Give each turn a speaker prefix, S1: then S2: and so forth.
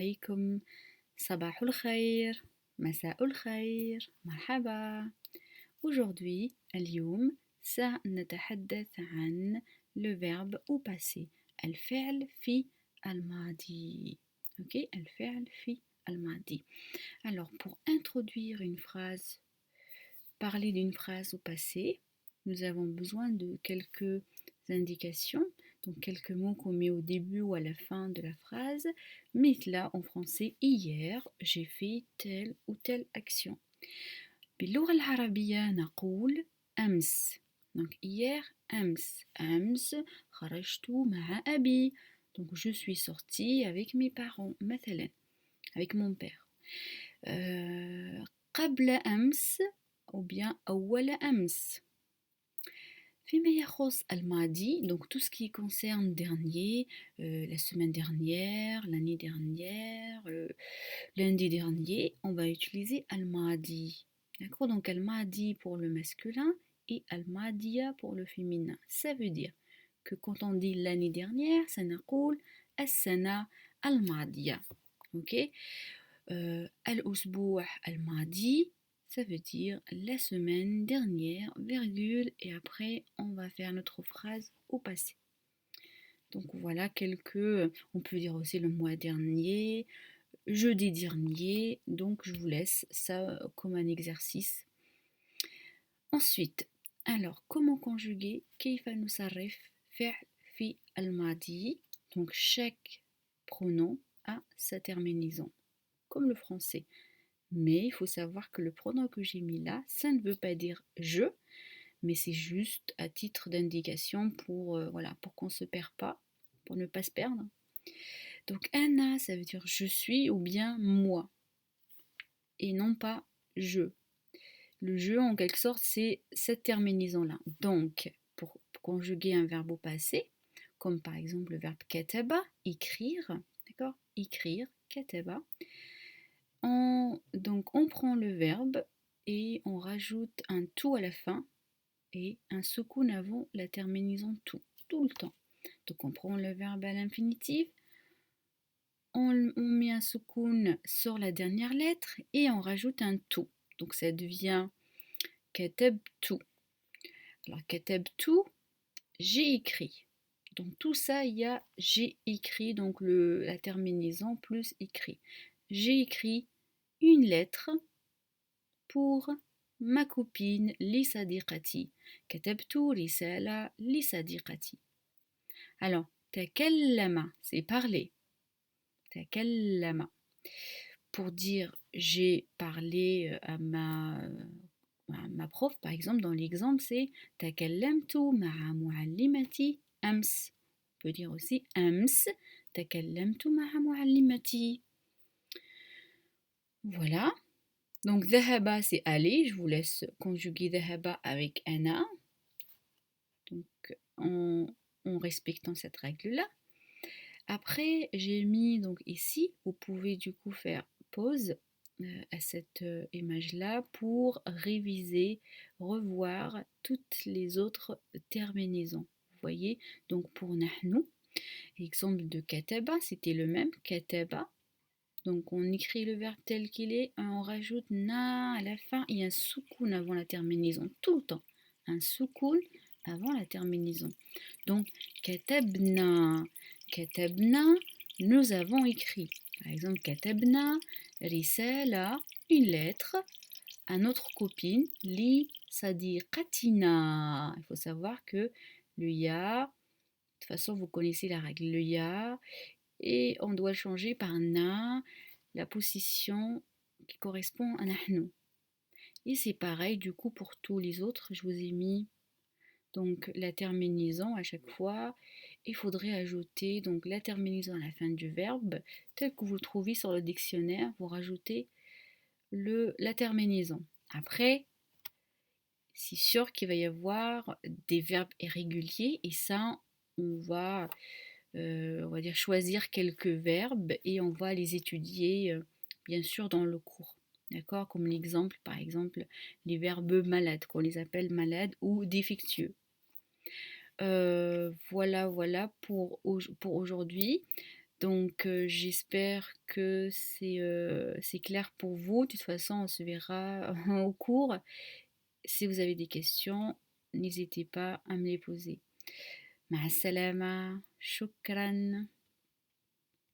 S1: عليكم صباح الخير مساء الخير مرحبا. Aujourd'hui, اليوم سنتحدث عن le verbe au passé الفعل في الماضي. Ok, الفعل في الماضي. Alors, pour introduire une phrase, parler d'une phrase au passé, nous avons besoin de quelques indications, donc quelques mots qu'on met au début ou à la fin de la phrase. مثل en français, hier j'ai fait telle ou telle action. باللغة العربية نقول أمس. Donc hier أمس. أمس خرجت مع أبي. Donc je suis sortie avec mes parents مثلا, avec mon père. قبل أمس ou bien أول أمس. فيما يخص الماضي, donc tout ce qui concerne dernier, la semaine dernière, l'année dernière, lundi dernier, on va utiliser الماضي. D'accord, donc الماضي pour le masculin et الماضية pour le féminin. Ça veut dire que quand on dit l'année dernière, ça نقول السنة الماضية. Ok, الأسبوع الماضي, ça veut dire la semaine dernière, virgule, et après on va faire notre phrase au passé. Donc voilà quelques, on peut dire aussi le mois dernier, jeudi dernier, donc je vous laisse ça comme un exercice. Ensuite, alors comment conjuguer كيف نصرف فعل في الماضي. Donc chaque pronom a sa terminaison, comme le français. Mais il faut savoir que le pronom que j'ai mis là, ça ne veut pas dire je, mais c'est juste à titre d'indication pour, voilà, pour qu'on ne se perd pas, pour ne pas se perdre. Donc ana, ça veut dire je suis ou bien moi, et non pas je. Le je, en quelque sorte, c'est cette terminaison-là. Donc, pour conjuguer un verbe au passé, comme par exemple le verbe kataba, écrire, d'accord, écrire, kataba, donc on prend le verbe et on rajoute un tout à la fin et un soukoun avant la terminaison tout le temps. Donc on prend le verbe à l'infinitif, on met un soukoun sur la dernière lettre et on rajoute un tout. Donc ça devient katabtu. Alors katabtu, j'ai écrit. Donc tout ça, il y a j'ai écrit, donc la terminaison plus écrit. J'ai écrit une lettre pour ma copine لصديقتي. كتبت رسالة لصديقتي. Alors, تكلم, c'est parler. تكلم. Pour dire j'ai parlé à ma prof, par exemple, dans l'exemple, c'est تكلمت مع معلمتي أمس. On peut dire aussi أمس تكلمت مع معلمتي. Voilà. Donc ذهب c'est aller, je vous laisse conjuguer ذهب avec ana, donc en respectant cette règle-là. Après j'ai mis donc ici, vous pouvez du coup faire pause à cette image-là pour réviser, revoir toutes les autres terminaisons. Vous voyez, donc pour nahnu, exemple de kataba, c'était le même, kataba. Donc on écrit le verbe tel qu'il est, on rajoute na à la fin et un soukoun avant la terminaison, tout le temps. Un soukoun avant la terminaison. Donc katabna, katabna, nous avons écrit. Par exemple, katabna, risala, une lettre à notre copine, li sadiqatina. Il faut savoir que le ya, de toute façon vous connaissez la règle, le ya, et on doit changer par na, la position qui correspond à nahnu. Et c'est pareil du coup pour tous les autres, je vous ai mis donc la terminaison à chaque fois. Il faudrait ajouter donc la terminaison à la fin du verbe, tel que vous le trouvez sur le dictionnaire, vous rajoutez la terminaison. Après, c'est sûr qu'il va y avoir des verbes irréguliers et ça, on va dire choisir quelques verbes et on va les étudier bien sûr dans le cours. D'accord, comme l'exemple, par exemple, les verbes malades, qu'on les appelle malades ou défectueux. Voilà pour aujourd'hui. Donc j'espère que c'est clair pour vous. De toute façon, on se verra au cours. Si vous avez des questions, n'hésitez pas à me les poser. مع السلامة. شكرا.